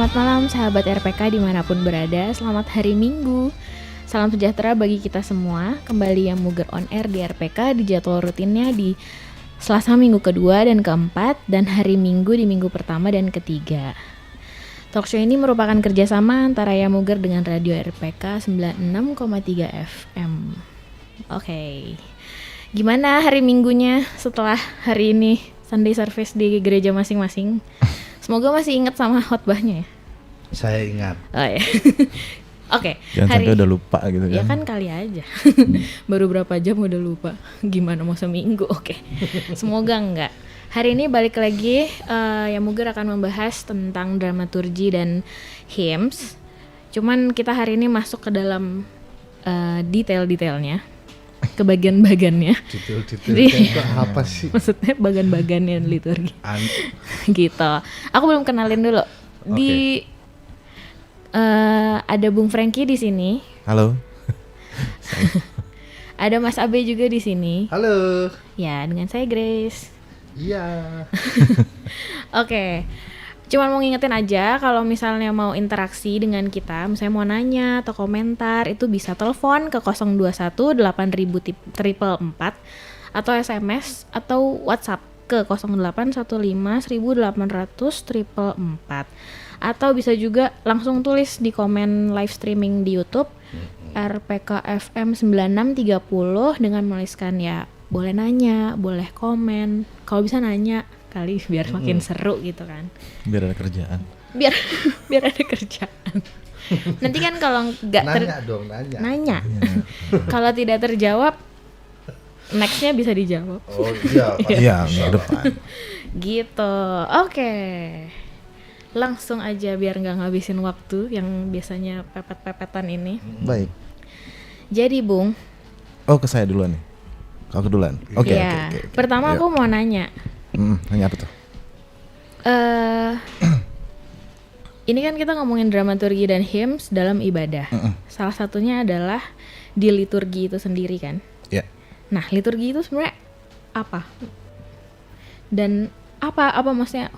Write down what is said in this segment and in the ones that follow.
Selamat malam sahabat RPK dimanapun berada. Selamat hari Minggu. Salam sejahtera bagi kita semua. Kembali yang Muger on air di RPK di jadwal rutinnya di Selasa minggu kedua dan keempat, dan hari Minggu di minggu pertama dan ketiga. Talkshow ini merupakan kerjasama antara Yamuger dengan Radio RPK 96,3 FM. Oke. Gimana hari Minggunya setelah hari ini Sunday service di gereja masing-masing? Semoga masih ingat sama khotbahnya ya. Saya ingat. Oh ya. Oke. Jangan sampai udah lupa gitu kan. Ya kan kali aja. Baru berapa jam udah lupa. Gimana mau seminggu? Oke. Semoga enggak. Hari ini balik lagi Yamuger akan membahas tentang dramaturgi dan hymns. Cuman kita hari ini masuk ke dalam detail-detailnya, ke bagian-bagiannya. Detail-detail itu apa sih? Maksudnya bagian-bagiannya liturgi. Gitu. Aku belum kenalin dulu. Di ada Bung Frankie di sini. Halo. Ada Mas Abe juga di sini. Halo. Ya, dengan saya Grace. Iya. Oke. Cuman mau ngingetin aja kalau misalnya mau interaksi dengan kita, misalnya mau nanya atau komentar, itu bisa telepon ke 021 8000 444 atau SMS atau WhatsApp ke 0815 1800 444. Atau bisa juga langsung tulis di komen live streaming di YouTube RPK FM 9630 dengan menuliskan ya boleh nanya, boleh komen. Kalau bisa nanya kali biar makin seru gitu kan. Biar ada kerjaan. Biar ada kerjaan. Nanti kan kalau nggak nanya. Kalau tidak terjawab, nextnya bisa dijawab. Oh iya. Iya, minggu depan. Gitu. Oke. Langsung aja biar nggak ngabisin waktu yang biasanya pepet-pepetan ini. Baik. Jadi Bung. Oh, ke saya duluan nih. Aku duluan. Oke. Pertama aku mau nanya. Nanya apa tuh? Ini kan kita ngomongin dramaturgi dan hymns dalam ibadah. Salah satunya adalah di liturgi itu sendiri kan? Ya. Nah, liturgi itu sebenarnya apa? Dan apa maksudnya?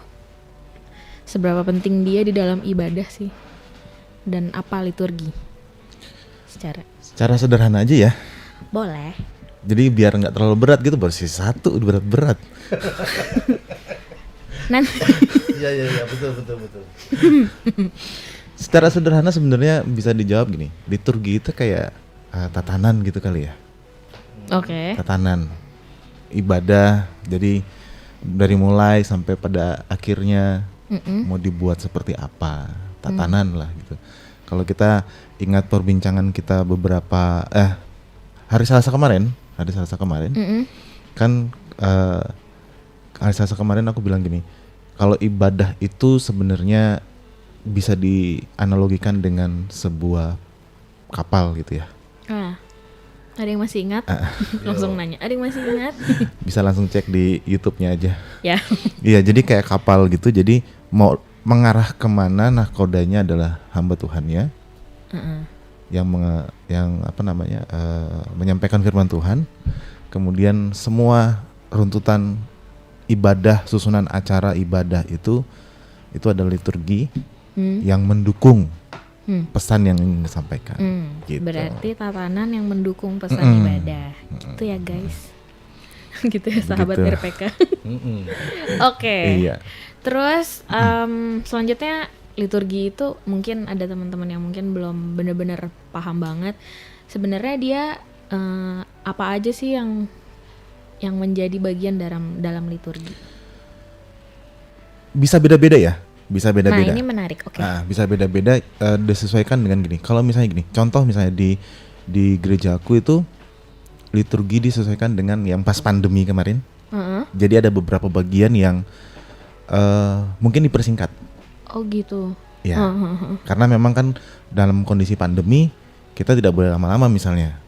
Seberapa penting dia di dalam ibadah sih? Dan apa liturgi? Secara sederhana aja ya. Boleh. Jadi biar nggak terlalu berat gitu, baru sih satu udah berat. Iya betul. Secara sederhana sebenarnya bisa dijawab gini. Liturgi itu kayak tatanan gitu kali ya. Oke. Tatanan ibadah. Jadi dari mulai sampai pada akhirnya mau dibuat seperti apa, tatanan lah gitu. Kalau kita ingat perbincangan kita beberapa hari Selasa kemarin kan hari Selasa kemarin aku bilang gini, kalau ibadah itu sebenarnya bisa dianalogikan dengan sebuah kapal gitu ya. Ada yang masih ingat? Langsung nanya, ada yang masih ingat? Bisa langsung cek di YouTube-nya aja. Ya. Iya, jadi kayak kapal gitu, jadi mau mengarah kemana nahkodanya adalah hamba Tuhannya. Yang menyampaikan firman Tuhan, kemudian semua runtutan ibadah, susunan acara ibadah itu adalah liturgi yang mendukung pesan yang ingin disampaikan. Gitu. Berarti tatanan yang mendukung pesan ibadah, gitu ya guys. Gitu ya sahabat Begitu. RPK. Oke. Iya. Terus selanjutnya liturgi itu mungkin ada teman-teman yang mungkin belum benar-benar paham banget. Sebenarnya dia apa aja sih yang menjadi bagian dalam liturgi? Bisa beda-beda ya. Bisa beda-beda. Nah, ini menarik. Oke. Bisa beda-beda disesuaikan dengan gini. Kalau misalnya gini, contoh misalnya di gerejaku itu liturgi disesuaikan dengan yang pas pandemi kemarin. Jadi ada beberapa bagian yang mungkin dipersingkat. Oh gitu. Ya, karena memang kan dalam kondisi pandemi kita tidak boleh lama-lama misalnya.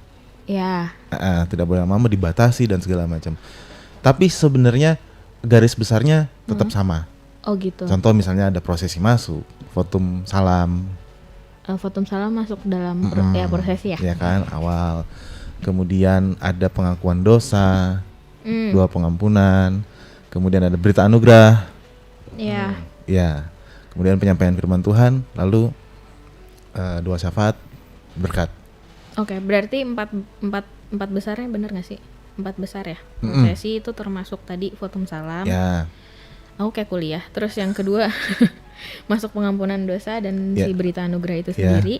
Ya. Tidak boleh lama-lama, dibatasi dan segala macam. Tapi sebenarnya garis besarnya tetap sama. Oh gitu. Contoh misalnya ada prosesi masuk, votum salam. Votum salam masuk dalam prosesi ya. Ya kan, awal. Kemudian ada pengakuan dosa, doa pengampunan. Kemudian ada berita anugerah. Iya. Ya. kemudian penyampaian firman Tuhan, lalu doa syafaat, berkat. Oke, berarti empat besarnya bener nggak sih? 4 besar ya. Prosesi itu termasuk tadi votum salam. Ya. Aku kayak kuliah. Terus yang kedua masuk pengampunan dosa dan si berita anugerah itu sendiri.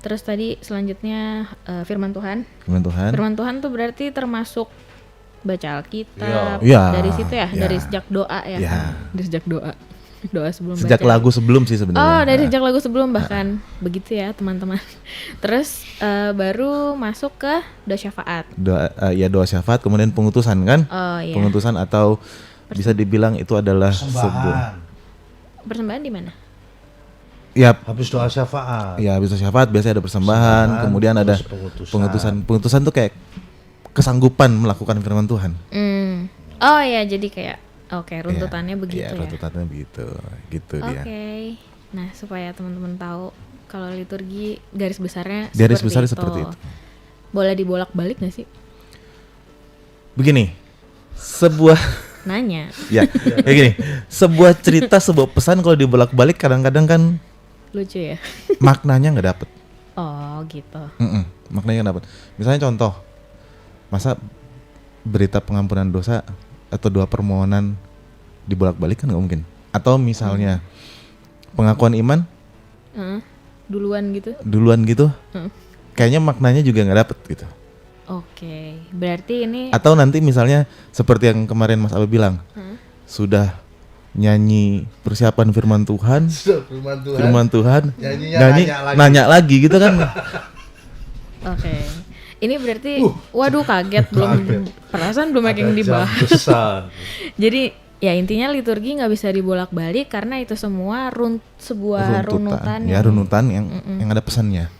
Terus tadi selanjutnya firman Tuhan. Firman Tuhan tuh berarti termasuk baca Alkitab. Dari situ ya, dari sejak doa ya. Dari sejak doa. Doa sebelum sejak baca. Lagu sebelum sih sebenarnya. Oh, dari sejak lagu sebelum bahkan begitu ya teman-teman. Terus baru masuk ke doa syafaat. Doa syafaat, kemudian pengutusan kan? Oh iya. Pengutusan atau bisa dibilang itu adalah sebuah persembahan di mana? Ya, habis doa syafaat. Ya, habis doa syafaat biasanya ada persembahan, kemudian ada pengutusan. Pengutusan tuh kayak kesanggupan melakukan firman Tuhan. Oh ya, jadi kayak runtutannya begitu ya. Runtutannya begitu, gitu dia. Oke. Nah, supaya teman-teman tahu kalau liturgi garis besarnya seperti itu. Boleh dibolak-balik nggak sih? Begini, sebuah nanya. Ya, kayak gini. Sebuah cerita, sebuah pesan kalau dibolak-balik kadang-kadang kan lucu ya. Maknanya nggak dapet. Oh, gitu. Maknanya nggak dapet. Misalnya contoh, masa berita pengampunan dosa atau doa permohonan dibolak-balik kan nggak mungkin. Atau misalnya pengakuan iman duluan gitu, kayaknya maknanya juga nggak dapet gitu. Oke, berarti ini. Atau nanti misalnya seperti yang kemarin Mas Abe bilang, sudah nyanyi persiapan firman Tuhan, nanya lagi gitu kan. Oke. Ini berarti, waduh kaget perasaan belum yang dibahas. Jadi ya intinya liturgi nggak bisa dibolak-balik karena itu semua sebuah runutan. Ya runutan yang ada pesannya.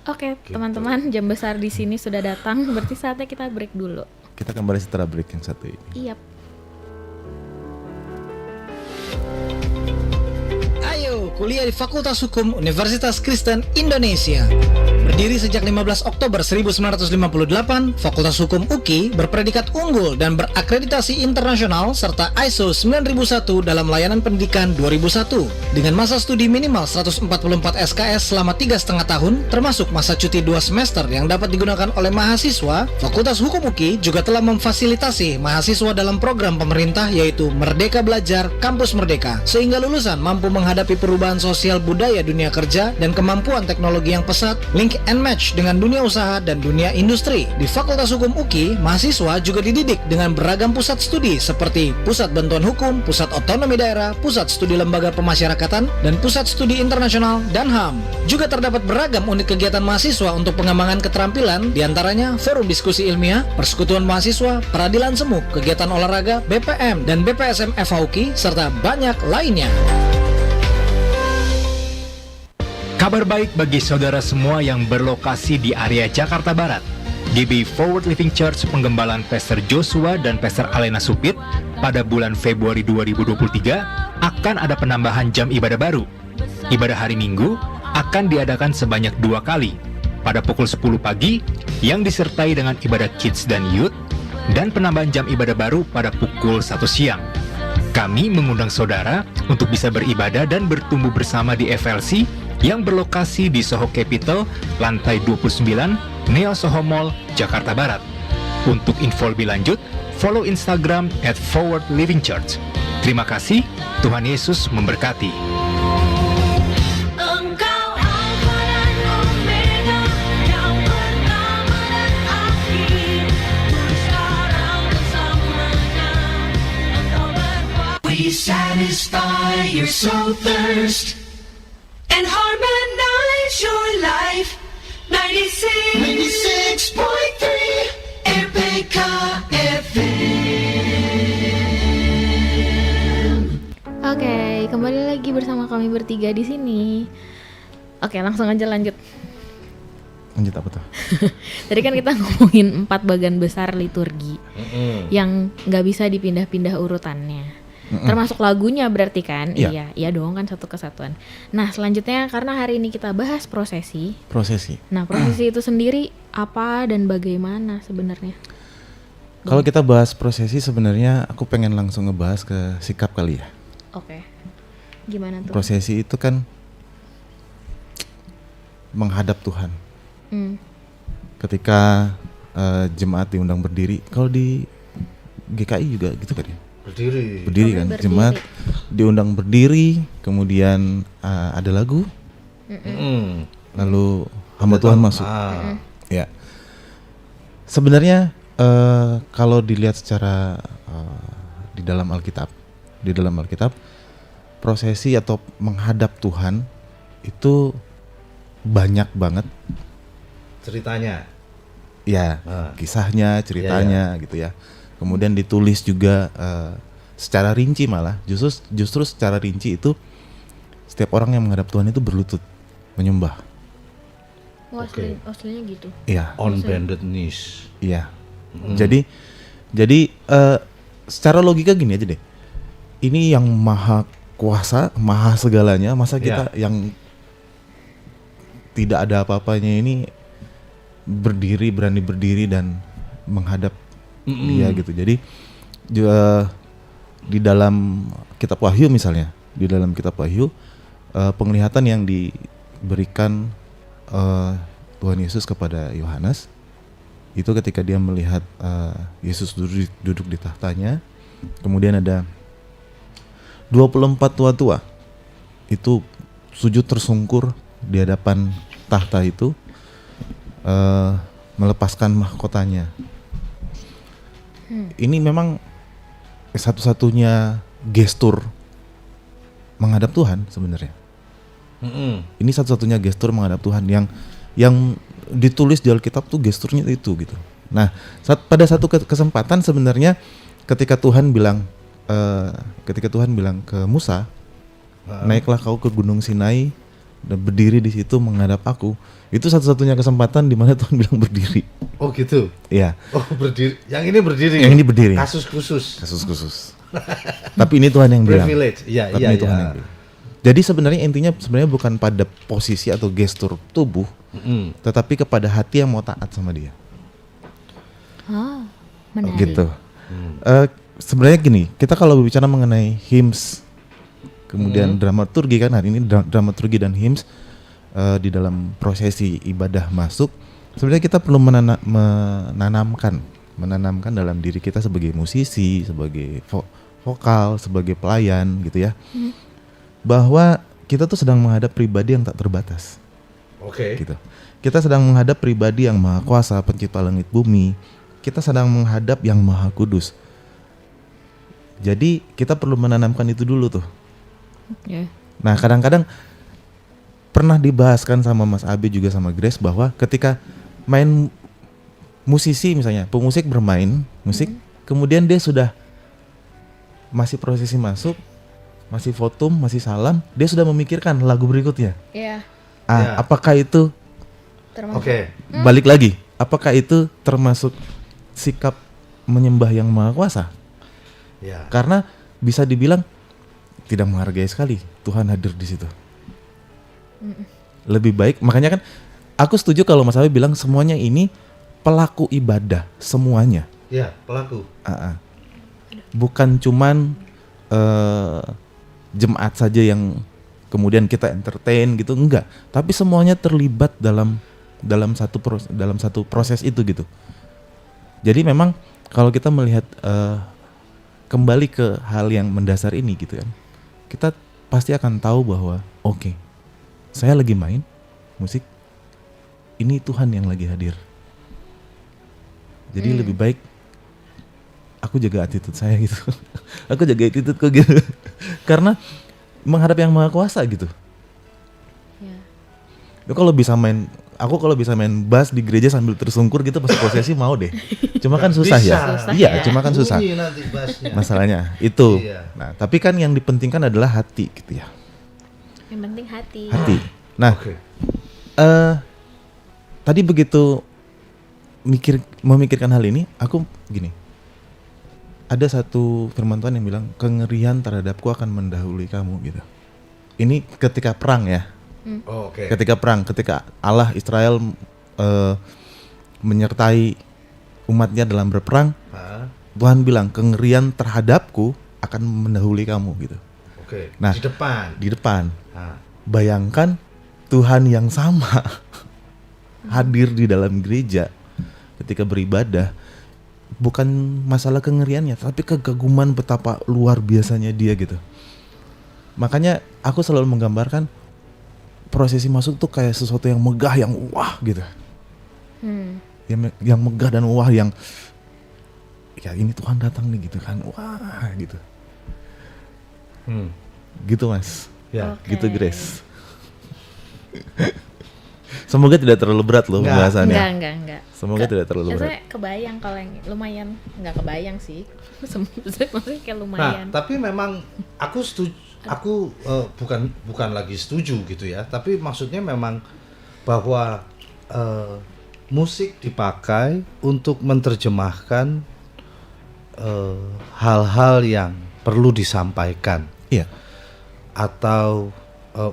Oke, teman-teman, jam besar di sini sudah datang. Berarti saatnya kita break dulu. Kita kembali setelah break yang satu ini. Iya. Ayo, kuliah di Fakultas Hukum Universitas Kristen Indonesia. Berdiri sejak 15 Oktober 1958, Fakultas Hukum UKI berpredikat unggul dan berakreditasi internasional serta ISO 9001 dalam layanan pendidikan 2001. Dengan masa studi minimal 144 SKS selama 3,5 tahun, termasuk masa cuti 2 semester yang dapat digunakan oleh mahasiswa, Fakultas Hukum UKI juga telah memfasilitasi mahasiswa dalam program pemerintah yaitu Merdeka Belajar Kampus Merdeka, sehingga lulusan mampu menghadapi perubahan sosial budaya dunia kerja dan kemampuan teknologi yang pesat, link and match dengan dunia usaha dan dunia industri. Di Fakultas Hukum UKI, mahasiswa juga dididik dengan beragam pusat studi seperti Pusat Bantuan Hukum, Pusat Otonomi Daerah, Pusat Studi Lembaga Pemasyarakatan, dan Pusat Studi Internasional dan HAM. Juga terdapat beragam unit kegiatan mahasiswa untuk pengembangan keterampilan, diantaranya forum diskusi ilmiah, persekutuan mahasiswa, peradilan semu, kegiatan olahraga, BPM, dan BPSM FHUKI, serta banyak lainnya. Kabar baik bagi saudara semua yang berlokasi di area Jakarta Barat. GB Forward Living Church Penggembalaan Pastor Joshua dan Pastor Alena Supit pada bulan Februari 2023 akan ada penambahan jam ibadah baru. Ibadah hari Minggu akan diadakan sebanyak 2 kali, pada pukul 10 pagi yang disertai dengan ibadah kids dan youth, dan penambahan jam ibadah baru pada pukul 1 siang. Kami mengundang saudara untuk bisa beribadah dan bertumbuh bersama di FLC yang berlokasi di Soho Capital, lantai 29, Neo Soho Mall, Jakarta Barat. Untuk info lebih lanjut, follow Instagram @forwardlivingchurch. Terima kasih, Tuhan Yesus memberkati. We satisfy your soul thirst and harmonize your life. 96.3 RPK FM. Oke, kembali lagi bersama kami bertiga di sini. Oke, langsung aja lanjut. Lanjut apa tuh? Tadi kan kita ngomongin 4 bagian besar liturgi yang nggak bisa dipindah-pindah urutannya. Termasuk lagunya berarti kan? Iya. Iya dong kan, satu kesatuan. Nah selanjutnya karena hari ini kita bahas prosesi. Nah prosesi itu sendiri apa dan bagaimana sebenarnya? Kalau kita bahas prosesi sebenarnya aku pengen langsung ngebahas ke sikap kali ya. Oke. Gimana tuh? Prosesi itu kan menghadap Tuhan. Ketika jemaat diundang berdiri, kalau di GKI juga gitu kan ya? Berdiri kan, Berdiri. jemaat diundang berdiri, kemudian ada lagu, lalu hamba Tuhan masuk. Ya, sebenarnya kalau dilihat secara di dalam Alkitab, prosesi atau menghadap Tuhan itu banyak banget Ceritanya. ya, kisahnya, ceritanya gitu ya. Kemudian ditulis juga secara rinci, malah justru secara rinci itu setiap orang yang menghadap Tuhan itu berlutut menyembah. Oh, aslinya gitu. Iya, On bended knees. iya. Jadi secara logika gini aja deh. Ini yang maha kuasa, maha segalanya, masa kita yang tidak ada apa-apanya ini berani berdiri dan menghadap dia gitu. Jadi di dalam kitab Wahyu misalnya, penglihatan yang diberikan Tuhan Yesus kepada Yohanes itu ketika dia melihat Yesus duduk di tahtanya, kemudian ada 24 tua-tua itu sujud tersungkur di hadapan tahta itu, melepaskan mahkotanya. Ini memang satu-satunya gestur menghadap Tuhan sebenarnya. Ini satu-satunya gestur menghadap Tuhan yang ditulis di Alkitab tuh gesturnya itu gitu. Nah, pada satu kesempatan sebenarnya ketika Tuhan bilang ke Musa, naiklah kau ke Gunung Sinai dan berdiri di situ menghadap aku. Itu satu-satunya kesempatan di mana Tuhan bilang berdiri. Oh gitu. Iya. Oh berdiri. Yang ini berdiri. Yang ini berdiri. Kasus khusus. Tapi ini Tuhan yang bilang. Privilege. Iya, Tapi iya, ini Tuhan yang bilang. Jadi sebenarnya intinya bukan pada posisi atau gestur tubuh, tetapi kepada hati yang mau taat sama dia. Menarik. Gitu. Sebenarnya gini, kita kalau berbicara mengenai hymns, kemudian dramaturgi kan, hari ini dramaturgi dan hymns di dalam prosesi ibadah masuk, sebenarnya kita perlu menanamkan dalam diri kita sebagai musisi, sebagai vokal, sebagai pelayan gitu ya, bahwa kita tuh sedang menghadap pribadi yang tak terbatas. Oke. Gitu. Kita sedang menghadap pribadi yang maha kuasa, pencipta langit bumi. Kita sedang menghadap yang maha kudus. Jadi kita perlu menanamkan itu dulu tuh. Yeah. Nah, kadang-kadang pernah dibahaskan sama Mas Abi juga sama Grace bahwa ketika main musisi misalnya, pemusik bermain musik, kemudian dia sudah masih prosesi masuk, masih votum, masih salam, dia sudah memikirkan lagu berikutnya. Iya. Apakah itu Termasuk. Oke. balik lagi? Apakah itu termasuk sikap menyembah yang maha kuasa? Ya. Karena bisa dibilang tidak menghargai sekali Tuhan hadir di situ. Lebih baik, makanya kan aku setuju kalau Mas Abi bilang semuanya ini pelaku ibadah, semuanya. Ya, pelaku. Bukan cuman jemaat saja yang kemudian kita entertain gitu, enggak. Tapi semuanya terlibat dalam satu proses itu gitu. Jadi memang kalau kita melihat kembali ke hal yang mendasar ini gitu kan, kita pasti akan tahu bahwa oke, saya lagi main musik, ini Tuhan yang lagi hadir. Jadi lebih baik aku jaga attitude saya gitu. Aku jaga attitude kok gitu. Karena menghadap yang maha kuasa gitu. Ya. Kalau bisa main bass di gereja sambil tersungkur gitu pas prosesi mau deh. Cuma kan susah ya. Susah Iya, ya. cuma kan susah. Bunyi nanti bassnya. Masalahnya itu. Iya. Nah, tapi kan yang dipentingkan adalah hati gitu ya. Yang penting hati. Hati. Nah, Oke. tadi begitu memikirkan hal ini, aku gini. Ada satu firman Tuhan yang bilang kengerian terhadapku akan mendahului kamu gitu. Ini ketika perang ya. Oh, oke. Ketika perang, ketika Allah Israel menyertai umatnya dalam berperang, Tuhan bilang kengerian terhadapku akan mendahului kamu gitu. Oke. Nah, Di depan. di depan. Nah, Bayangkan Tuhan yang sama hadir di dalam gereja ketika beribadah. Bukan masalah kengeriannya, tapi kegaguman betapa luar biasanya dia gitu. Makanya aku selalu menggambarkan prosesi masuk tuh kayak sesuatu yang megah, yang wah gitu. Yang megah dan wah, yang ya ini Tuhan datang nih gitu kan, wah gitu. Gitu Mas, ya. Oke. gitu Grace. Semoga tidak terlalu berat loh Enggak. pembahasannya. Enggak. Semoga tidak terlalu berat. Saya kebayang kalau yang lumayan, nggak kebayang sih. Maksudnya kayak Nah, lumayan. tapi memang aku setuju. Aku bukan lagi setuju gitu ya. Tapi maksudnya memang bahwa musik dipakai untuk menerjemahkan hal-hal yang perlu disampaikan. Iya. Atau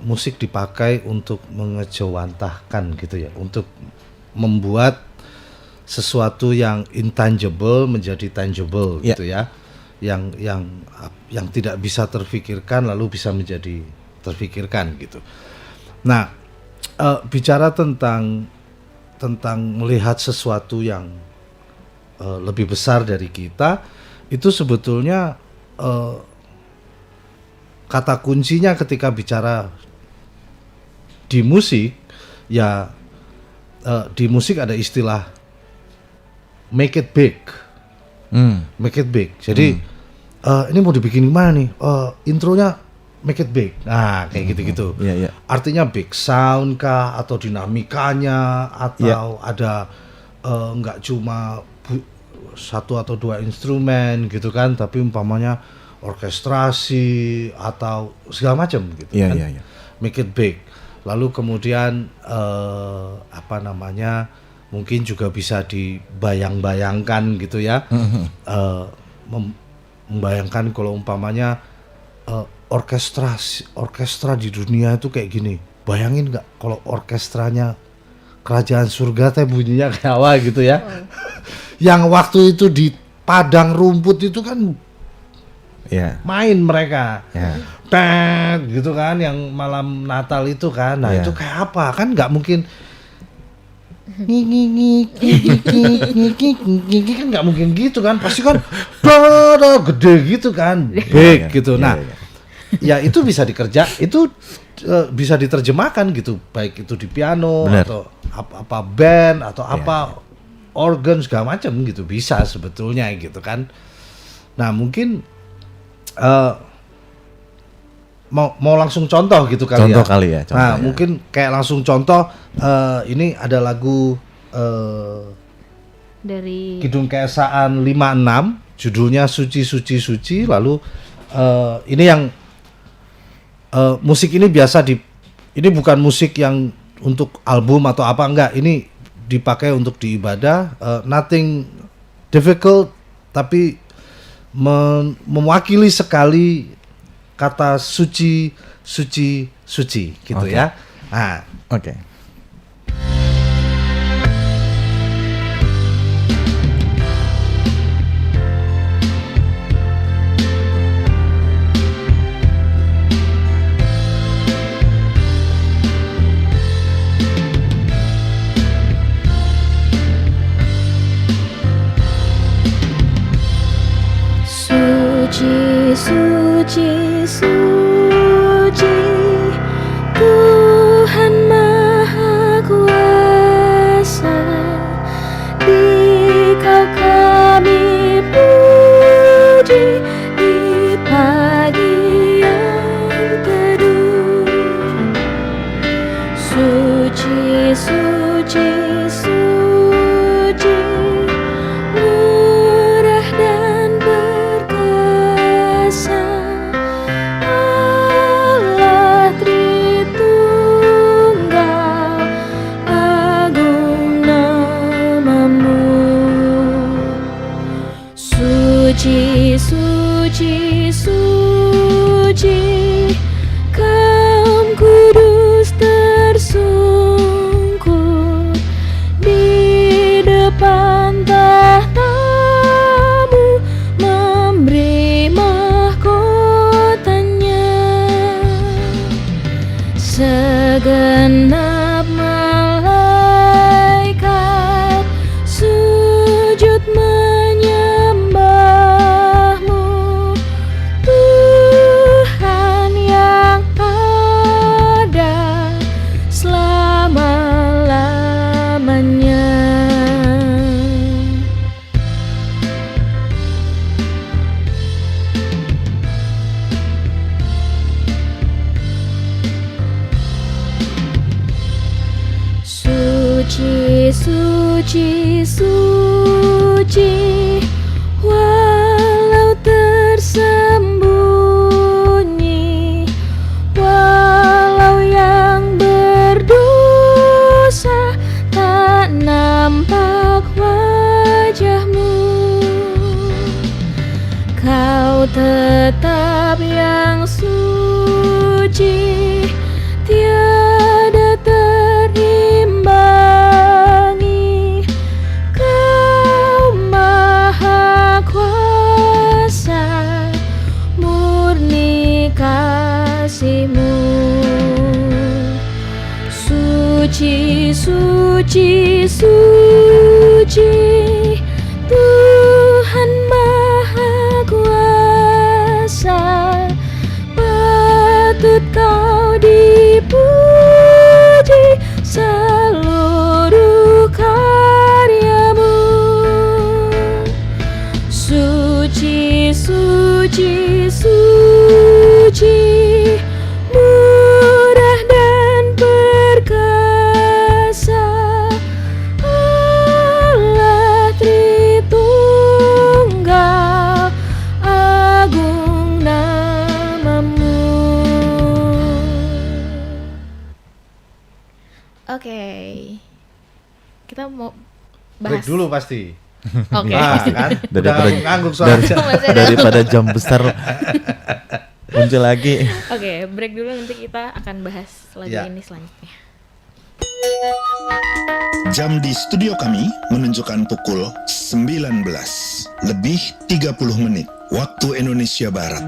musik dipakai untuk mengejawantahkan gitu ya, untuk membuat sesuatu yang intangible menjadi tangible gitu ya, yang tidak bisa terfikirkan lalu bisa menjadi terfikirkan gitu. Nah, bicara tentang melihat sesuatu yang lebih besar dari kita, itu sebetulnya kata kuncinya ketika bicara di musik ya, di musik ada istilah make it big. Make it big. Jadi ini mau dibikin gimana nih? Intronya make it big. Nah, kayak gitu-gitu. Iya. Artinya big sound kah, atau dinamikanya, atau ada nggak cuma satu atau dua instrumen gitu kan, tapi umpamanya orkestrasi atau segala macam gitu kan. Iya. Make it big. Lalu kemudian mungkin juga bisa dibayang-bayangkan gitu ya. Membayangkan kalau umpamanya orkestra di dunia itu kayak gini. Bayangin nggak kalau orkestranya kerajaan surga teh bunyinya kayak apa gitu ya. Yang waktu itu di padang rumput itu kan main mereka. Bang gitu kan, yang malam Natal itu kan. Nah, itu kayak apa? Kan nggak mungkin kan nggak mungkin gitu kan, pasti kan gede gitu kan, big gitu. Nah, ya itu bisa bisa diterjemahkan gitu, baik itu di piano. Bener. Atau apa band atau apa organ segala macam gitu, bisa sebetulnya gitu kan. Nah, mungkin mau langsung contoh gitu kali ya. Nah, mungkin kayak langsung contoh, ini ada lagu Dari Kidung Keesaan 56, judulnya Suci Suci Suci. Lalu ini yang musik ini ini bukan musik yang untuk album atau apa, enggak. Ini dipakai untuk di ibadah, nothing difficult, tapi mewakili sekali kata suci, suci, suci gitu ya. Nah, Oke. Suci, suci, suci, Tuhan Maha Kuasa. Dikau kami puji di pagi yang teduh. Suci, suci, suci, murah dan berkuasa, Allah Tritunggal, agung namamu. Suci, suci, suci, kaum kudus tersungkur di depan tahtamu, memberi mahkotanya. Suci, suci, walau tersembunyi, walau yang berdosa tak nampak wajahmu, kau tetap yang suci, tiada terimbangi. Kau maha kuasa, murni kasih-Mu. Suci, suci, suci, Tuhan maha kuasa, patut kau dipuji seluruh karya-Mu. Suci, suci, suci, murah dan perkasa, Allah Tritunggal, agung nama-Mu. Oke, kita mau bahas. Break dulu pasti. Oke. Ah, kan? Daripada- Udah ngangguk soalnya. Daripada jam besar muncul lagi. Oke, break dulu, nanti kita akan bahas lagu Ya. ini selanjutnya. Jam di studio kami menunjukkan pukul 19 lebih 30 menit waktu Indonesia Barat.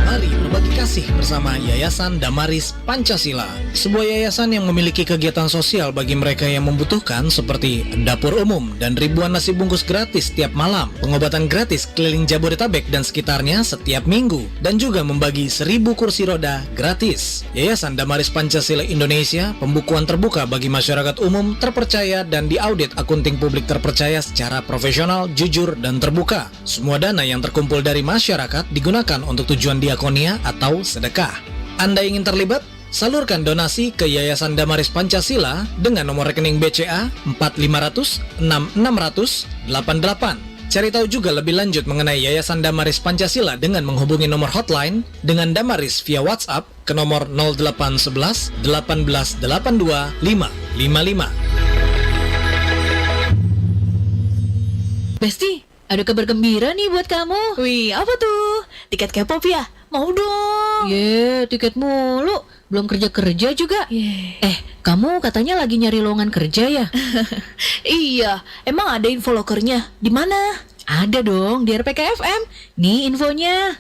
Mari berbagi kasih bersama Yayasan Damaris Pancasila, sebuah yayasan yang memiliki kegiatan sosial bagi mereka yang membutuhkan seperti dapur umum dan ribuan nasi bungkus gratis setiap malam, pengobatan gratis keliling Jabodetabek dan sekitarnya setiap minggu, dan juga membagi 1000 kursi roda gratis. Yayasan Damaris Pancasila Indonesia, pembukuan terbuka bagi masyarakat umum, terpercaya dan diaudit akunting publik terpercaya secara profesional, jujur, dan terbuka. Semua dana yang terkumpul dari masyarakat digunakan untuk tujuan diakonia atau sedekah. Anda ingin terlibat? Salurkan donasi ke Yayasan Damaris Pancasila dengan nomor rekening BCA 4500 6600 88. Cari tahu juga lebih lanjut mengenai Yayasan Damaris Pancasila dengan menghubungi nomor hotline dengan Damaris via WhatsApp ke nomor 0811 1882 555. Besti, ada kabar gembira nih buat kamu. Wih, apa tuh? Tiket K-pop ya? Mau dong. Tiket mulu. Belum kerja-kerja juga. Kamu katanya lagi nyari lowongan kerja ya? Iya, emang ada info lokernya? Di mana? Ada dong, di RPK FM. Nih infonya.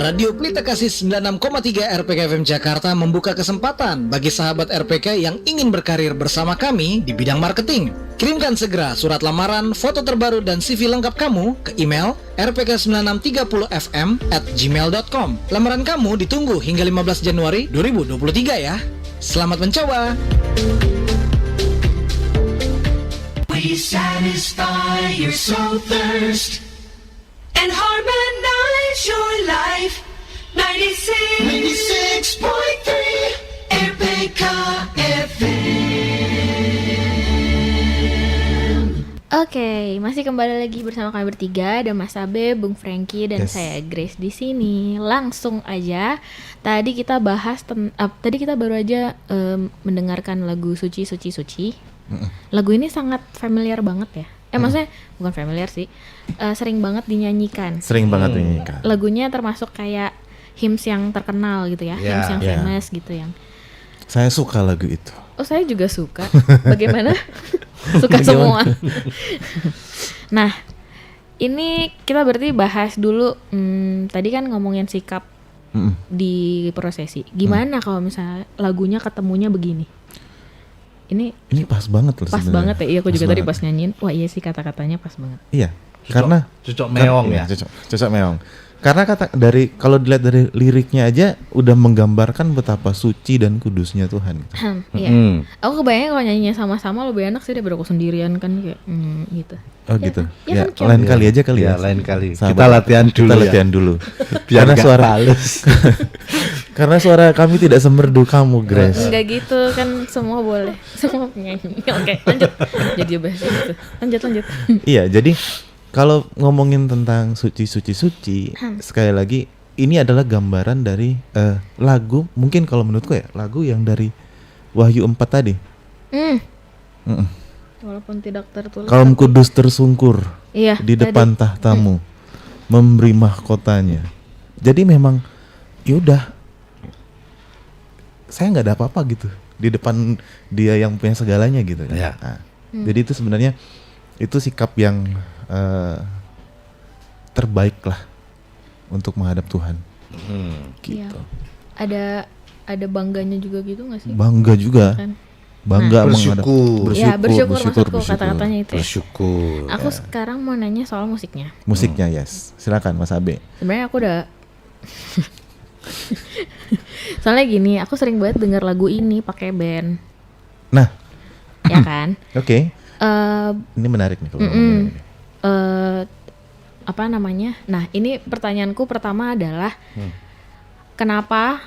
Radio Pelita Kasih 96,3 RPK FM Jakarta membuka kesempatan bagi sahabat RPK yang ingin berkarir bersama kami di bidang marketing. Kirimkan segera surat lamaran, foto terbaru, dan CV lengkap kamu ke email rpk9630fm@gmail.com. Lamaran kamu ditunggu hingga 15 Januari 2023 ya. Selamat mencoba. We satisfy your soul thirst and harmonize your life. 96.3 RPK FM. Oke, masih kembali lagi bersama kami bertiga, ada Mas Abe, Bung Frankie, dan Yes. saya Grace di sini. Langsung aja, tadi kita bahas, tadi kita baru aja mendengarkan lagu Suci Suci Suci. Lagu ini sangat familiar banget ya. Maksudnya bukan familiar sih, sering banget dinyanyikan. Sering banget dinyanyikan. Lagunya termasuk kayak hymns yang terkenal gitu ya, Ya. hymns yang Ya. famous gitu yang. Saya suka lagu itu. Oh, saya juga suka. Bagaimana? Suka semua. Nah, ini kita berarti bahas dulu. Tadi kan ngomongin sikap Mm-mm. di prosesi. Gimana kalau misalnya lagunya ketemunya begini? Ini Ini pas banget loh pas sebenarnya. banget ya. Iya, aku juga tadi banget. pas nyanyiin. Wah iya sih, kata-katanya pas banget. Iya. Karena Cocok meong iya, ya. Cocok meong. Karena kalau dilihat dari liriknya aja udah menggambarkan betapa suci dan kudusnya Tuhan. Iya. Aku kebayang kalau nyanyinya sama-sama lebih enak sih daripada aku sendirian kan kayak gitu. Oh Ya gitu. kan? Ya Ya, kan, lain kali aja kali ya. Ya, lain kali. Sahabat. Kita latihan dulu Kita ya. latihan dulu. Biar Karena nggak suara fals. karena suara kami tidak semerdu kamu, Grace. Enggak gitu kan, semua boleh. Semua penyanyi. Oke, lanjut. Jadi bahasa gitu. Lanjut. Iya, jadi kalau ngomongin tentang suci, sekali lagi ini adalah gambaran dari lagu, mungkin kalau menurutku ya, lagu yang dari Wahyu 4 tadi. Walaupun tidak tertulis. Kaum kudus tersungkur Iya, di tadi. depan tahtamu, memberi mahkotanya. Jadi memang yaudah, saya nggak ada apa-apa gitu di depan dia yang punya segalanya gitu kan. Ya. Nah, jadi itu sebenarnya itu sikap yang terbaik lah untuk menghadap Tuhan. Iya. Gitu. Ada bangganya juga gitu nggak sih? Bangga juga, Kan? bangga Bersyukur. Ya, bersyukur maksudku kata-katanya itu ya. Bersyukur. Aku sekarang mau nanya soal musiknya. Musiknya yes, silakan Mas Abe. Sebenarnya aku udah soalnya gini, aku sering banget denger lagu ini pakai band, Nah, ya kan? oke, Eh, ini menarik nih kalau ngomongin ini. apa namanya? Nah, ini pertanyaanku pertama adalah kenapa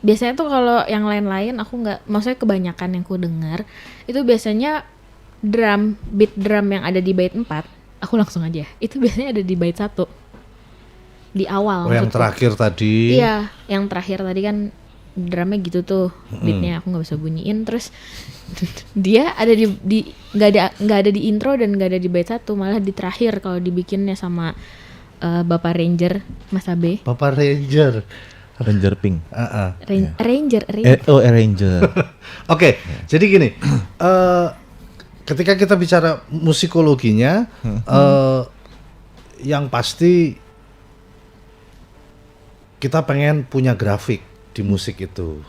biasanya tuh kalau yang lain-lain aku nggak, maksudnya kebanyakan yang ku dengar itu biasanya beat drum yang ada di bait 4, aku langsung aja. Itu biasanya ada di bait 1. Di awal. Oh, yang maksudku. terakhir tadi. Iya, yang terakhir tadi kan drumnya gitu tuh, beatnya aku nggak bisa bunyiin, terus dia ada di nggak ada di intro dan nggak ada di bait 1, malah di terakhir kalau dibikinnya sama Bapak Ranger Mas Abe. Bapak Ranger. Ranger Pink. Ranger. Ranger. Oke, jadi gini, ketika kita bicara musikologinya, yang pasti kita pengen punya grafik di musik itu.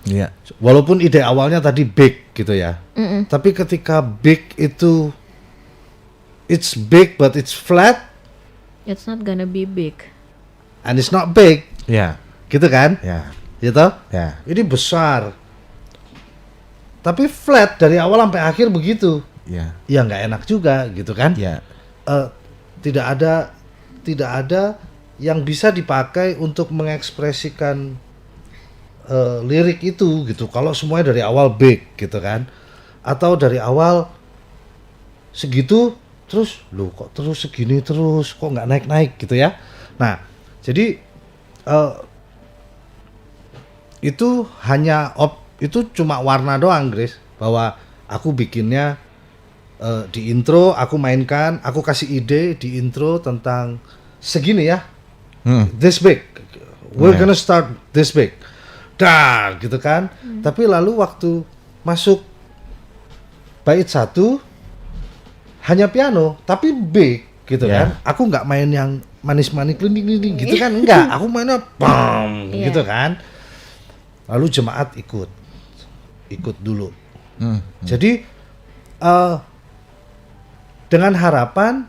Iya. Walaupun ide awalnya tadi big gitu ya, tapi ketika big itu, it's big but it's flat It's not gonna be big. and it's not big, Ya. gitu kan? Ya. Gitu? Ya. Ini besar, tapi flat dari awal sampai akhir begitu. Ya. Ya nggak enak juga gitu kan? Ya. Tidak ada yang bisa dipakai untuk mengekspresikan lirik itu gitu. Kalau semuanya dari awal big gitu kan, atau dari awal segitu terus, loh kok terus segini terus, kok nggak naik-naik gitu ya. Nah, jadi itu itu cuma warna doang, Grace. Bahwa aku bikinnya di intro, aku mainkan, aku kasih ide di intro tentang segini ya, this big, we're gonna start this big, dah gitu kan. Tapi lalu waktu masuk bait 1 hanya piano, tapi big gitu kan. Aku nggak main yang manis-manis klinik gitu kan, enggak. Aku mainnya bam gitu kan. Lalu jemaat ikut dulu. Jadi dengan harapan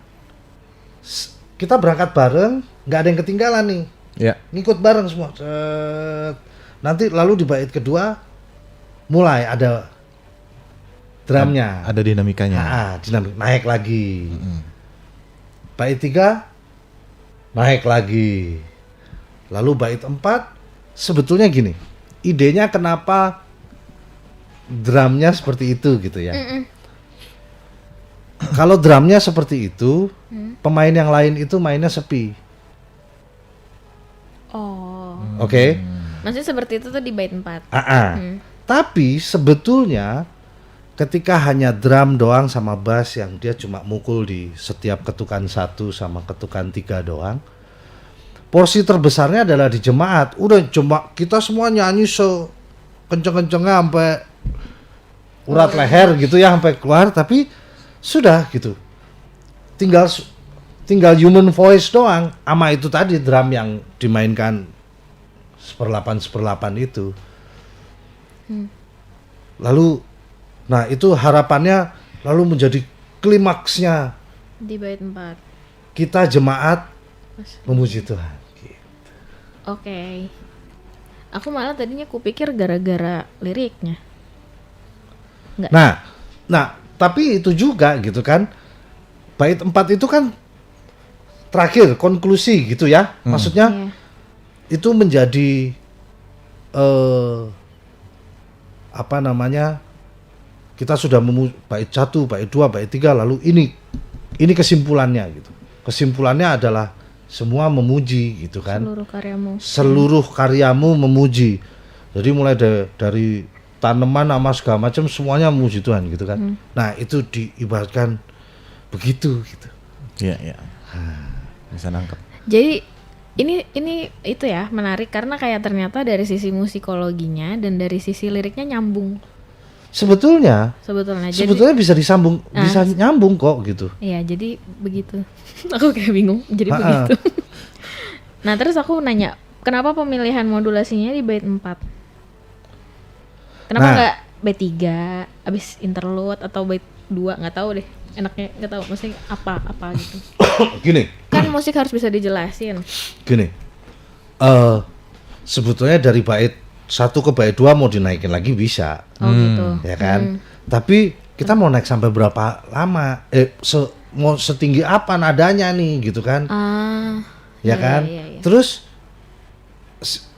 kita berangkat bareng, nggak ada yang ketinggalan nih. Ya. Ngikut bareng semua. Cet. Nanti lalu di bait kedua mulai ada drumnya. Ada dinamikanya. Dinamik naik lagi. Bait 3 naik lagi. Lalu bait 4 sebetulnya gini. Idenya kenapa drumnya seperti itu gitu ya. Kalau drumnya seperti itu, pemain yang lain itu mainnya sepi. Oh. Oke. Maksudnya seperti itu tuh di bait 4. Tapi sebetulnya ketika hanya drum doang sama bass yang dia cuma mukul di setiap ketukan 1 sama ketukan 3 doang, porsi terbesarnya adalah di jemaat. Udah cuma kita semua nyanyi kenceng-kencengnya sampai urat leher gitu ya, sampai keluar, tapi sudah gitu. Tinggal human voice doang sama itu tadi drum yang dimainkan 1/8 itu. Lalu nah itu harapannya lalu menjadi klimaksnya Di bait 4. Kita jemaat memuji Tuhan. Oke. Aku malah tadinya kupikir gara-gara liriknya. Enggak. Nah, tapi itu juga gitu kan. Bait 4 itu kan terakhir konklusi gitu ya. Maksudnya Iya. itu menjadi apa namanya? Kita sudah bait 1, bait 2, bait 3 lalu ini kesimpulannya gitu. Kesimpulannya adalah semua memuji gitu kan. Seluruh karyamu memuji. Jadi mulai dari tanaman sama segala macam semuanya memuji Tuhan gitu kan. Nah, itu diibaratkan begitu gitu. Iya. Bisa nangkep. Jadi ini itu ya menarik karena kayak ternyata dari sisi musikologinya dan dari sisi liriknya nyambung. Sebetulnya Jadi bisa disambung, bisa nyambung kok gitu. iya, jadi begitu. Aku kayak bingung. Jadi begitu. Nah, terus aku nanya, kenapa pemilihan modulasinya di bait 4? Kenapa nggak bait 3 abis interlude atau bait 2? Nggak tahu deh. Enaknya nggak tahu maksudnya apa gitu. Gini. Kan musik harus bisa dijelasin. Gini. Sebetulnya dari bait 1 ke bait 2 mau dinaikin lagi bisa. Oh gitu. Ya kan? Tapi kita mau naik sampai berapa lama? Mau setinggi apa nadanya nih gitu kan? Ya kan? Iya. Terus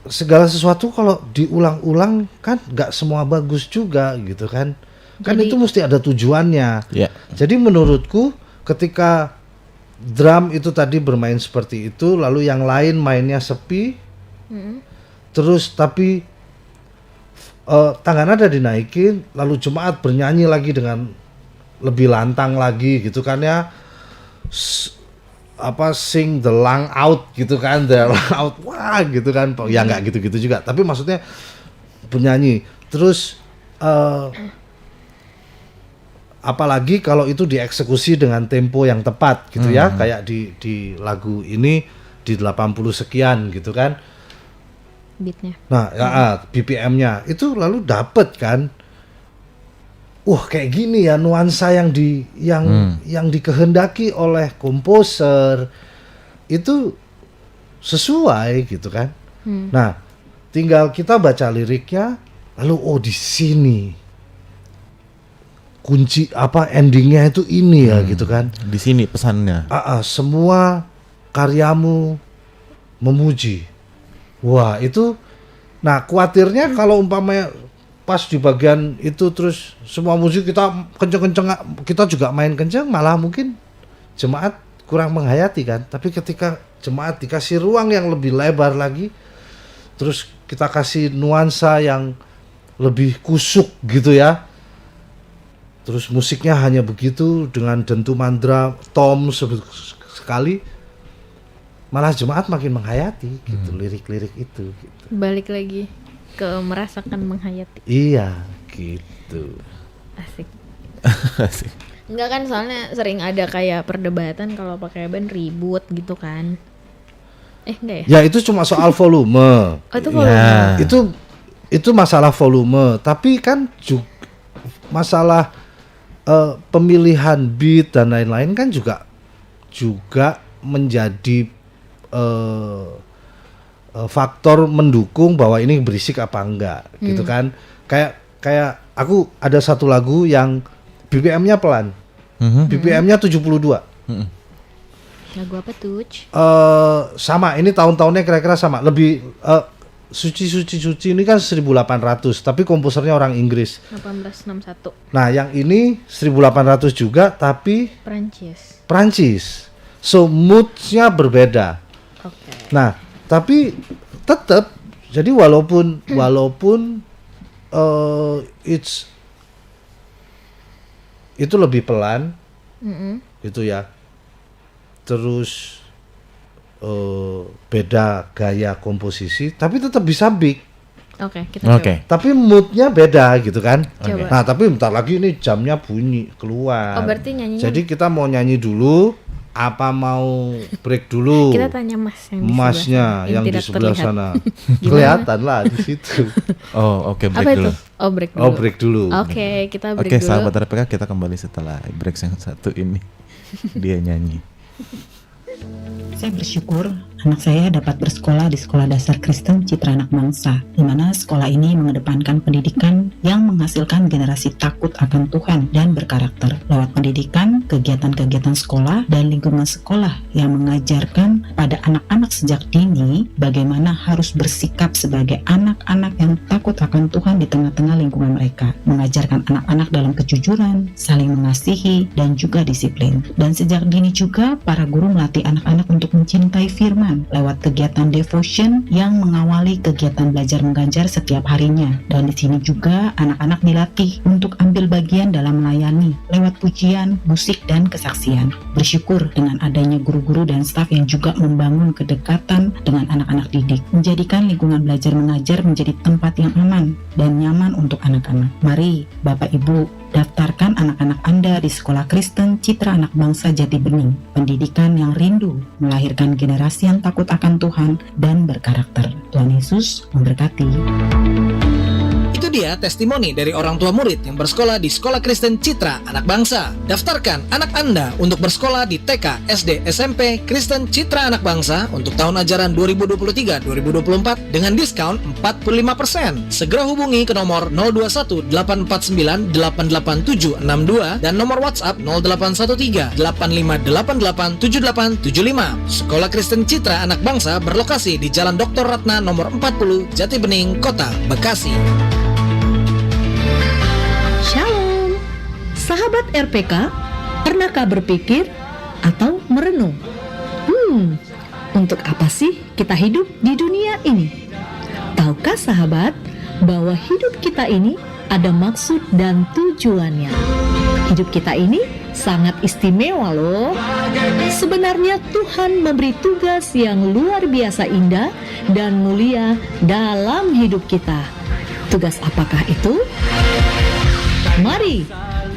segala sesuatu kalau diulang-ulang kan nggak semua bagus juga gitu kan? Kan Jadi- itu mesti ada tujuannya. Ya. Jadi menurutku ketika drum itu tadi bermain seperti itu, lalu yang lain mainnya sepi, terus tapi tangan nada dinaikin, lalu jemaat bernyanyi lagi dengan lebih lantang lagi gitu kan ya, sing the lung out gitu kan, the lung out, wah gitu kan, ya nggak gitu-gitu juga, tapi maksudnya bernyanyi, terus apalagi kalau itu dieksekusi dengan tempo yang tepat gitu ya, kayak di lagu ini di 80 sekian gitu kan. Beatnya. Nah, BPM-nya itu lalu dapet kan. Kayak gini ya nuansa yang yang dikehendaki oleh komposer itu sesuai gitu kan. Nah, tinggal kita baca liriknya lalu di sini kunci endingnya itu ini ya gitu kan. Di sini pesannya. Semua karyamu memuji. Wah itu, nah khawatirnya kalau umpamanya pas di bagian itu terus semua musik kita kenceng-kenceng, kita juga main kenceng, malah mungkin jemaat kurang menghayati kan. Tapi ketika jemaat dikasih ruang yang lebih lebar lagi, terus kita kasih nuansa yang lebih kusuk gitu ya, terus musiknya hanya begitu dengan dentuman drum, tom sekali, malah jemaat makin menghayati gitu lirik-lirik itu gitu. Balik lagi ke merasakan menghayati. Iya gitu. Asik. Enggak kan, soalnya sering ada kayak perdebatan kalau pakai band ribut gitu kan. Enggak ya? Ya itu cuma soal volume. Itu volume. Ya. Itu masalah volume, tapi kan juga masalah pemilihan beat dan lain-lain kan juga menjadi faktor mendukung bahwa ini berisik apa enggak gitu kan. Kayak aku ada satu lagu yang BPM-nya pelan. BPM-nya 72. Lagu apa tuh? Sama, ini tahun-tahunnya kira-kira sama. Lebih Suci ini kan 1800, tapi komposernya orang Inggris. 1861. Nah, yang ini 1800 juga tapi Prancis. So mood-nya berbeda. Oke. Nah, tapi tetap jadi walaupun itu lebih pelan. Gitu ya. Terus beda gaya komposisi, tapi tetap bisa big. Oke, kita coba. Tapi moodnya beda gitu kan. Coba. Nah, tapi bentar lagi ini jamnya bunyi keluar. Oh, berarti nyanyinya. Jadi kita mau nyanyi dulu, apa mau break dulu? Kita tanya Mas yang di Masnya sebelah yang di tidak sebelah terlihat. sana. Kelihatan lah di situ. Oke, break Apa dulu. itu? Oh, break dulu. Oh, break dulu. Oke, kita break Oke, dulu. sahabat RPK, kita kembali setelah break yang satu ini. dia nyanyi. Saya bersyukur anak saya dapat bersekolah di Sekolah Dasar Kristen Citra Anak Bangsa, di mana sekolah ini mengedepankan pendidikan yang menghasilkan generasi takut akan Tuhan dan berkarakter. Lewat pendidikan, kegiatan-kegiatan sekolah, dan lingkungan sekolah yang mengajarkan pada anak-anak sejak dini bagaimana harus bersikap sebagai anak-anak yang takut akan Tuhan di tengah-tengah lingkungan mereka. Mengajarkan anak-anak dalam kejujuran, saling mengasihi, dan juga disiplin. Dan sejak dini juga, para guru melatih anak-anak untuk mencintai firman lewat kegiatan devotion yang mengawali kegiatan belajar mengajar setiap harinya. Dan di sini juga anak-anak dilatih untuk ambil bagian dalam melayani lewat pujian, musik, dan kesaksian. Bersyukur dengan adanya guru-guru dan staf yang juga membangun kedekatan dengan anak-anak didik, menjadikan lingkungan belajar mengajar menjadi tempat yang aman dan nyaman untuk anak-anak. Mari Bapak Ibu daftarkan anak-anak Anda di Sekolah Kristen Citra Anak Bangsa Jati Bening. Pendidikan yang rindu melahirkan generasi yang takut akan Tuhan dan berkarakter. Tuhan Yesus memberkati. Itu dia testimoni dari orang tua murid yang bersekolah di Sekolah Kristen Citra Anak Bangsa. Daftarkan anak Anda untuk bersekolah di TK, SD, SMP Kristen Citra Anak Bangsa untuk tahun ajaran 2023-2024 dengan diskon 45%. Segera hubungi ke nomor 021-849-88762 dan nomor WhatsApp 0813-8588-7875. Sekolah Kristen Citra Anak Bangsa berlokasi di Jalan Dr. Ratna nomor 40, Jati Bening, Kota Bekasi. Shalom, sahabat RPK, pernahkah berpikir atau merenung? Untuk apa sih kita hidup di dunia ini? Tahukah sahabat bahwa hidup kita ini ada maksud dan tujuannya? Hidup kita ini sangat istimewa loh. Sebenarnya Tuhan memberi tugas yang luar biasa indah dan mulia dalam hidup kita. Tugas apakah itu? Mari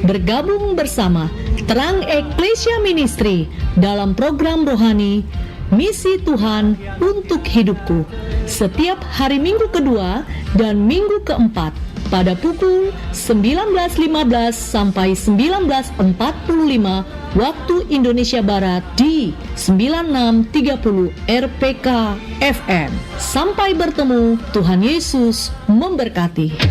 bergabung bersama Terang Eklesia Ministry dalam program rohani Misi Tuhan untuk Hidupku setiap hari Minggu kedua dan Minggu keempat pada pukul 19.15 sampai 19.45 waktu Indonesia Barat di 9630 RPK FM. Sampai bertemu, Tuhan Yesus memberkati.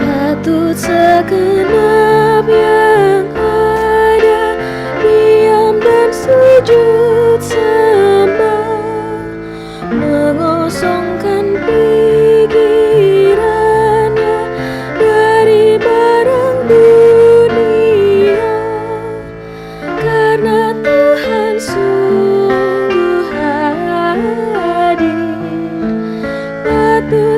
Patut segenap yang ada diam dan sujud sembah, mengosongkan pikirannya dari barang dunia, karena Tuhan sungguh hadir. Patut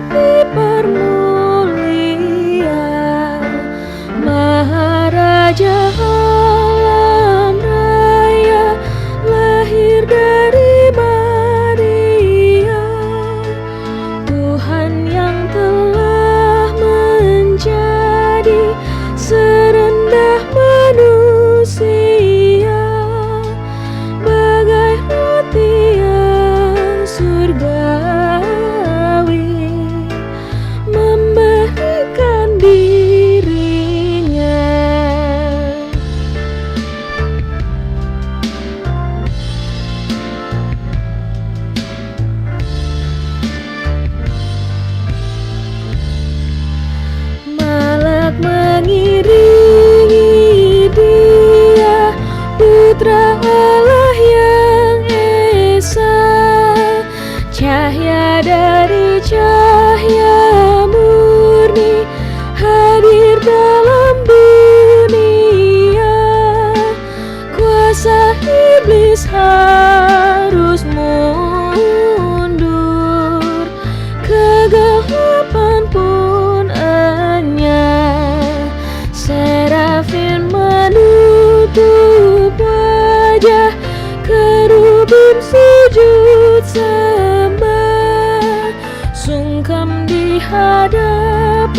Maharaja alam raya lahir dari Maria, Tuhan yang telah menjadi serendah manusia, bagai roti yang surgawi, memberikan dirinya. Malak mengiringi dia, putra Allah yang esa, cahaya dari cahaya murni hadir dalam dunia. Kuasa iblis harus mundur, kegelapan pun enyah, dan sujud sembah, sungkem di hadapan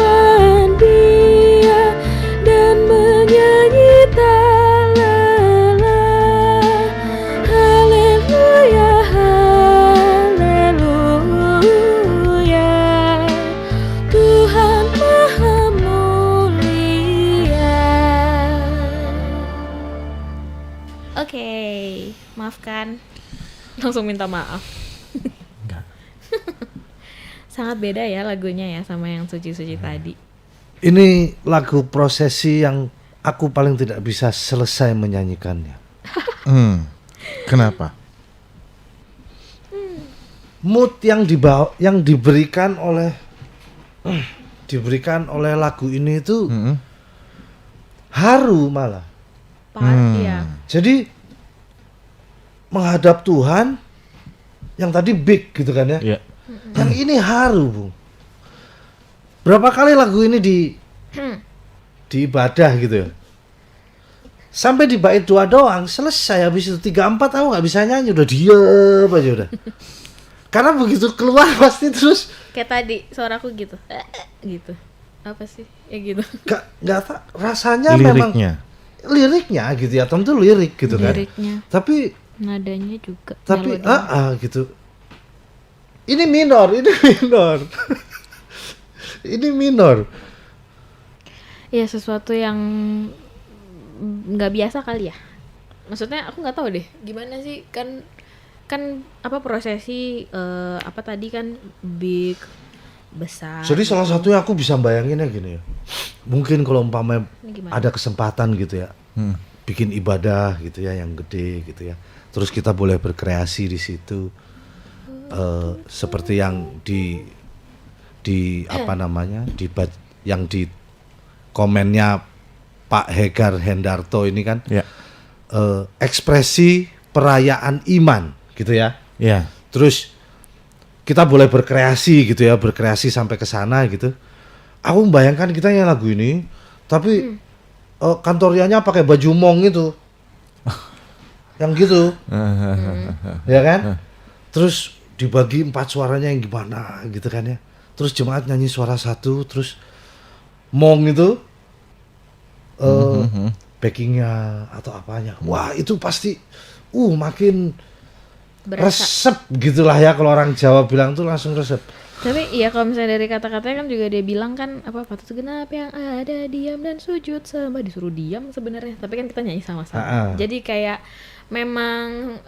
Dia dan menyanyi tak lelah. Haleluya, haleluya, Tuhan Maha Mulia. Oke, maafkan. Langsung minta maaf. Enggak. Sangat beda ya lagunya ya sama yang suci-suci tadi. Ini lagu prosesi yang aku paling tidak bisa selesai menyanyikannya. Kenapa? Mood yang diberikan oleh lagu ini itu haru malah. Iya. Jadi menghadap Tuhan yang tadi big gitu kan ya. Iya. Yang ini haru, Bung. Berapa kali lagu ini di ibadah gitu ya. Sampai di bait 2 doang selesai, habis itu 3-4 aku nggak bisa nyanyi, udah diem aja udah. Karena begitu keluar pasti terus Kayak tadi suaraku gitu. Gitu. Apa sih? Ya gitu. nggak rasanya memang liriknya gitu ya, tentu lirik gitu kan. Liriknya. Tapi Nadanya juga. tapi melodinya. gitu. Ini minor. Ini minor. Ya sesuatu yang nggak biasa kali ya. Maksudnya aku nggak tahu deh gimana sih, kan apa prosesi apa tadi kan big besar. Jadi salah satunya aku bisa bayanginnya gini ya. Mungkin kalau umpamanya Ini gimana? ada kesempatan gitu ya, bikin ibadah gitu ya yang gede gitu ya. Terus kita boleh berkreasi di situ, seperti yang di apa namanya yang di komennya Pak Hegar Hendarto ini kan, ekspresi perayaan iman gitu ya. Iya. Terus kita boleh berkreasi gitu ya, berkreasi sampai ke sana gitu. Aku membayangkan kita yang lagu ini, tapi kantorianya pakai baju mong itu, yang gitu, ya kan? Terus dibagi 4 suaranya yang gimana gitu kan ya. Terus jemaat nyanyi suara satu, terus mong itu backingnya atau apanya. Wah itu pasti makin Berasa. resep gitulah ya, kalau orang Jawa bilang tuh langsung resep. Tapi iya kalau misalnya dari kata-katanya kan juga dia bilang kan apa patut segenap yang ada diam dan sujud sembah, disuruh diam sebenarnya, tapi kan kita nyanyi sama-sama. Jadi kayak memang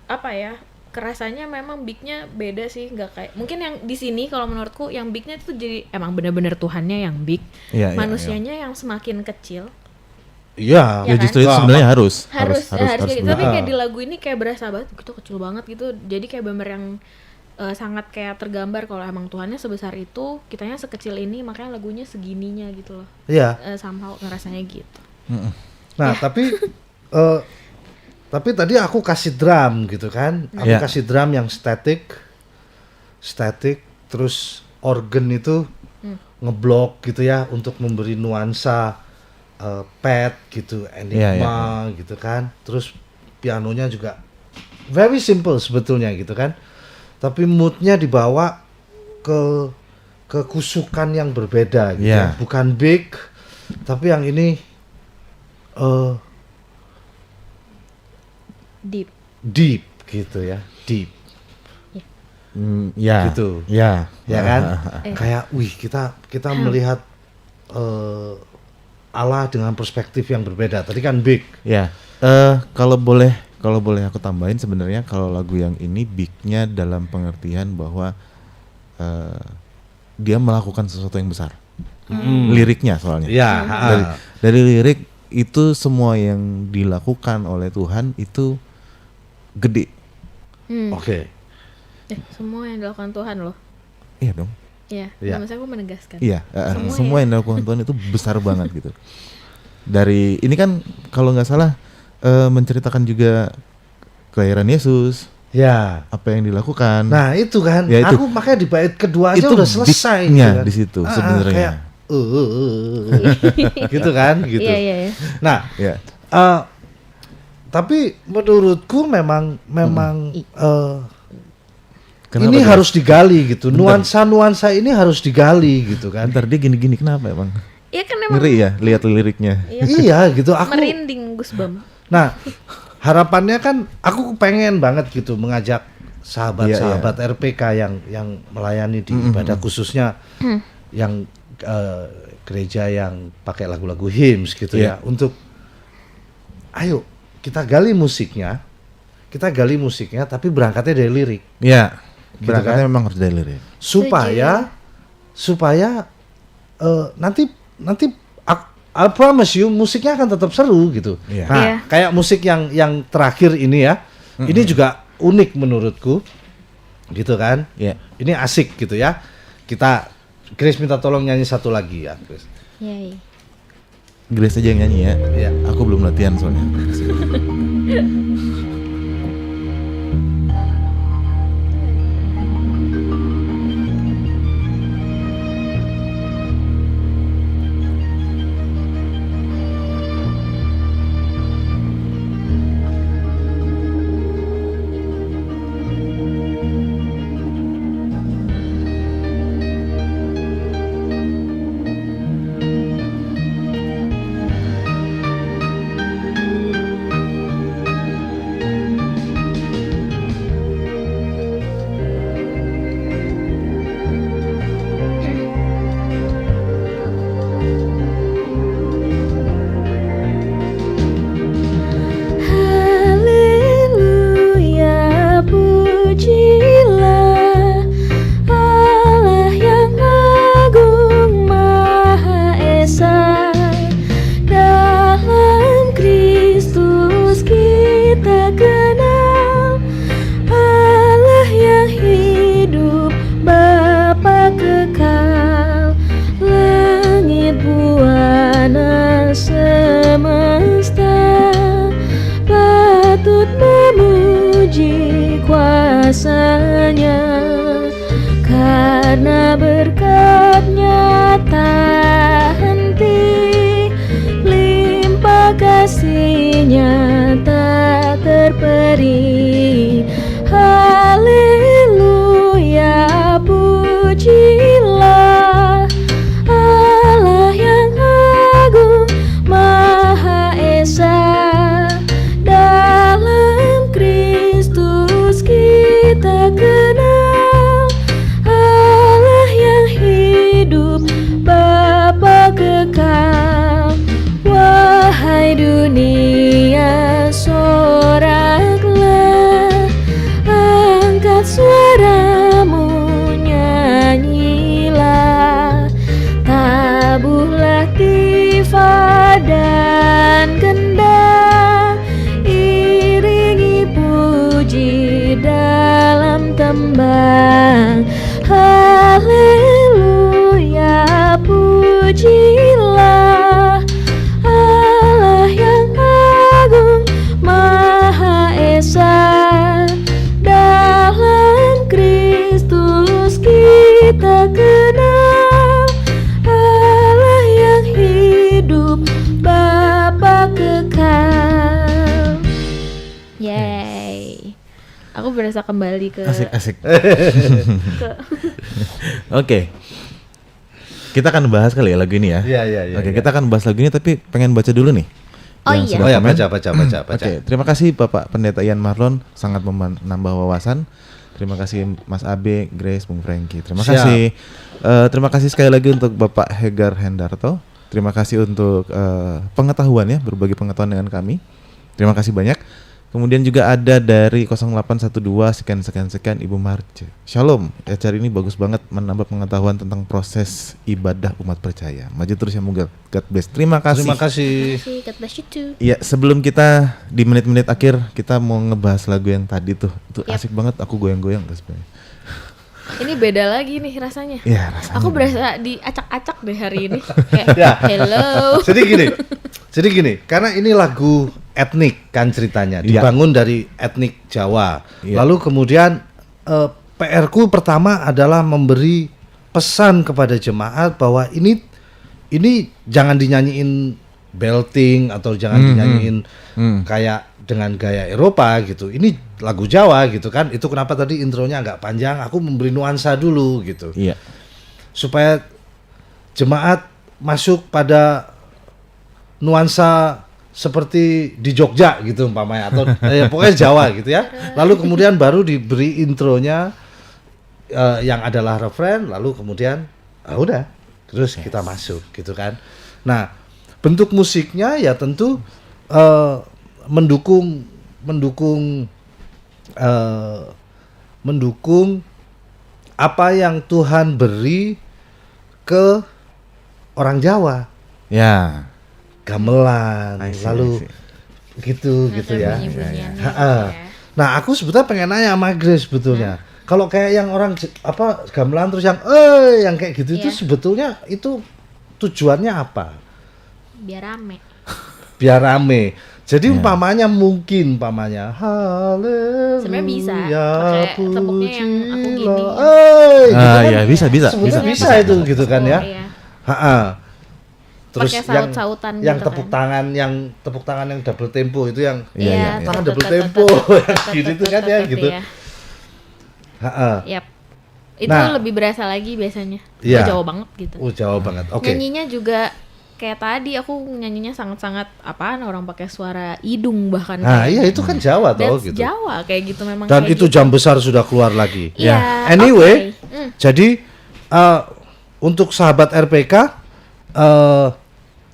apa ya, kerasanya memang beatnya beda sih, nggak kayak mungkin yang di sini kalau menurutku yang beatnya itu jadi emang benar-benar Tuhannya yang big, manusianya yang semakin kecil. Iya, Ya kan? Justru itu sebenarnya harus kayak gitu. Tapi begitu. kayak di lagu ini kayak berasa banget gitu, kecil banget gitu. Jadi kayak bener yang sangat kayak tergambar kalau emang Tuhannya sebesar itu, kitanya sekecil ini, makanya lagunya segininya gitu loh. Iya. Somehow ngerasanya gitu. Nah, tapi tadi aku kasih drum gitu kan. Aku kasih drum yang static, terus organ itu ngeblok gitu ya untuk memberi nuansa pad gitu, enigma gitu kan. Terus pianonya juga very simple sebetulnya gitu kan. Tapi moodnya dibawa ke kekusukan yang berbeda gitu ya. Bukan big, tapi yang ini deep gitu ya, deep. Gitu. Ya kan? Kayak kita melihat Allah dengan perspektif yang berbeda. Tadi kan big. Ya. Kalau boleh aku tambahin, sebenarnya kalau lagu yang ini big-nya dalam pengertian bahwa dia melakukan sesuatu yang besar. Liriknya soalnya. Dari lirik itu semua yang dilakukan oleh Tuhan itu gede. Oke. Semua yang dilakukan Tuhan loh. Iya dong. Iya, maksudnya aku menegaskan. Iya, semua yang dilakukan Tuhan itu besar banget gitu. Dari ini kan kalau nggak salah menceritakan juga kelahiran Yesus. Ya. Apa yang dilakukan. Nah itu kan, ya, aku makanya di bait kedua aja udah selesai. Gitu kan. Di situ sebenarnya. Gitu kan, gitu. Iya. Nah, Tapi menurutku memang Kenapa ini tuh? harus digali gitu. Nuansa ini harus digali gitu kan. Ntar dia gini-gini kenapa emang? Iya kan emang Ngeri ya lihat liriknya. Iya gitu. Aku merinding Gus Bam. Nah, harapannya kan aku pengen banget gitu mengajak sahabat-sahabat RPK yang melayani di ibadah khususnya yang gereja yang pakai lagu-lagu hymns gitu ya, untuk ayo kita gali musiknya tapi berangkatnya dari lirik. Iya. Gitu Berangkatnya kan? memang harus dari lirik. supaya nanti I promise you musiknya akan tetap seru gitu. Iya. Nah, Iya. kayak musik yang terakhir ini ya, ini juga unik menurutku, gitu kan? Iya. Ini asik gitu ya. Grace minta tolong nyanyi satu lagi ya, Grace. Yay. Grace aja yang nyanyi ya. Iya. Aku belum latihan soalnya. Haleluya, pujilah Allah yang agung Maha Esa. Dalam Kristus kita kenal Allah yang hidup, Bapa kekal. Langit buana semesta patut memuji kuasanya, karena berkat-Nya tak henti, limpah kasih-Nya tak terperi. Haleluya, pujilah Allah yang agung Maha Esa. Dalam Kristus kita kenal Allah yang hidup, Bapa kekal. Wahai dunia, soraklah, angkat suaramu, nyanyilah, tabuhlah tifa dan kendang, iringi puji dalam tembang. Haleluya, pujilah Allah yang agung Maha Esa. Dalam Kristus kita kenal Allah yang hidup, Bapa kekal. Yay. Aku berasa kembali ke Asik. Oke. Kita akan bahas kali ya lagu ini ya. Iya. Oke, kita akan bahas lagu ini tapi pengen baca dulu nih. Oh Yang iya. sudah Oh ya, komen. baca. Oke, terima kasih Bapak Pendeta Ian Marlon, sangat menambah wawasan. Terima kasih Mas Abe, Grace, Bung Frankie. Terima Siap. kasih. Terima kasih sekali lagi untuk Bapak Hegar Hendarto. Terima kasih untuk pengetahuannya, berbagi pengetahuan dengan kami. Terima kasih banyak. Kemudian juga ada dari 0812 sekian Ibu Marce. Shalom. Acara ini bagus banget, menambah pengetahuan tentang proses ibadah umat percaya. Maju terus ya Muga. God bless. Terima kasih. Terima kasih. God bless you too. Iya, sebelum kita di menit-menit akhir kita mau ngebahas lagu yang tadi tuh. Itu Yap. asik banget, aku goyang-goyang guys. Ini beda lagi nih rasanya. Iya, rasanya. Aku berasa diacak-acak deh hari ini. Kayak, Ya. hello. Jadi gini, karena ini lagu etnik kan ceritanya, Iya. dibangun dari etnik Jawa. Iya. Lalu kemudian PR-ku pertama adalah memberi pesan kepada jemaat bahwa ini jangan dinyanyiin belting atau jangan dinyanyiin kayak dengan gaya Eropa gitu. Ini lagu Jawa gitu kan. Itu kenapa tadi intronya agak panjang. Aku memberi nuansa dulu gitu. Iya. Supaya jemaat masuk pada nuansa seperti di Jogja gitu umpamanya atau pokoknya Jawa gitu ya. Lalu kemudian baru diberi intronya yang adalah refren, lalu kemudian udah terus kita masuk gitu kan. Nah, bentuk musiknya ya tentu mendukung apa yang Tuhan beri ke orang Jawa. Ya. Gamelan, I see, lalu I see. gitu ya. Bunyi-bunyiannya Ha-ha. gitu ya. Nah, aku sebetulnya pengen nanya sama Grace sebetulnya. Kalau kayak yang orang gamelan terus yang kayak gitu itu Iya. sebetulnya itu tujuannya apa? Biar rame. Biar rame. Jadi Ya. umpamanya haleluya. Sebenarnya bisa pakai tepuknya yang aku gini. Ya bisa. Sebetulnya bisa itu gitu kan ya. Iya. Ha-ha. Terus Pakai yang saut-sautan yang gitu tepuk kan. tangan yang double tempo itu yang Iya. tangan double tempo yang gini itu kan ya gitu. Ha-ha. Yap. Itu Nah. lebih berasa lagi biasanya. Iya. Jawa banget gitu. Jauh banget. Oke. Nyanyinya juga kayak tadi aku nyanyinya sangat-sangat apaan orang pakai suara hidung bahkan. Nah, kayak iya itu kan Jawa toh That's gitu. Jawa kayak gitu memang. Dan kayak itu gitu. jam besar sudah keluar lagi. Iya. Anyway, oke. jadi untuk sahabat RPK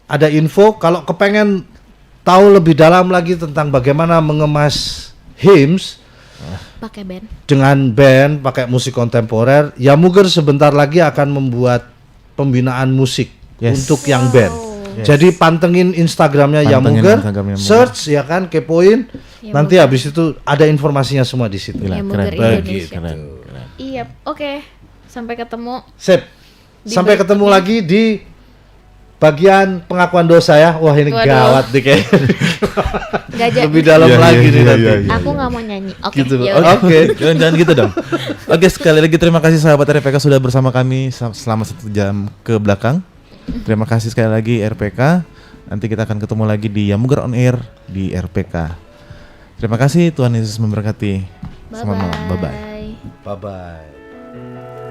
ada info kalau kepengen tahu lebih dalam lagi tentang bagaimana mengemas hymns Pakai band. dengan band pakai musik kontemporer, Yamuger sebentar lagi akan membuat pembinaan musik untuk yang band. Yes. Jadi pantengin Instagramnya Pantengin Yamuger, Instagramnya Yamuger. search ya kan, kepoin. Yamuger. Nanti habis itu ada informasinya semua di situ. Gila, Yamuger keren. Indonesia. Keren. Iya, oke. Sampai ketemu. Sip. Sampai ketemu lagi di bagian pengakuan dosa ya. Wah ini Waduh. gawat nih kayak. Gajah. Lebih dalam Iya, lagi iya, nih iya, nanti. iya, iya. Aku nggak mau nyanyi. Oke. Gitu. ya udah. Oke. Jangan gitu dong. Oke, sekali lagi terima kasih sahabat RPK sudah bersama kami selama 1 jam ke belakang. Terima kasih sekali lagi RPK. Nanti kita akan ketemu lagi di Yamuger on Air di RPK. Terima kasih, Tuhan Yesus memberkati. Selamat malam. Bye bye. Bye bye.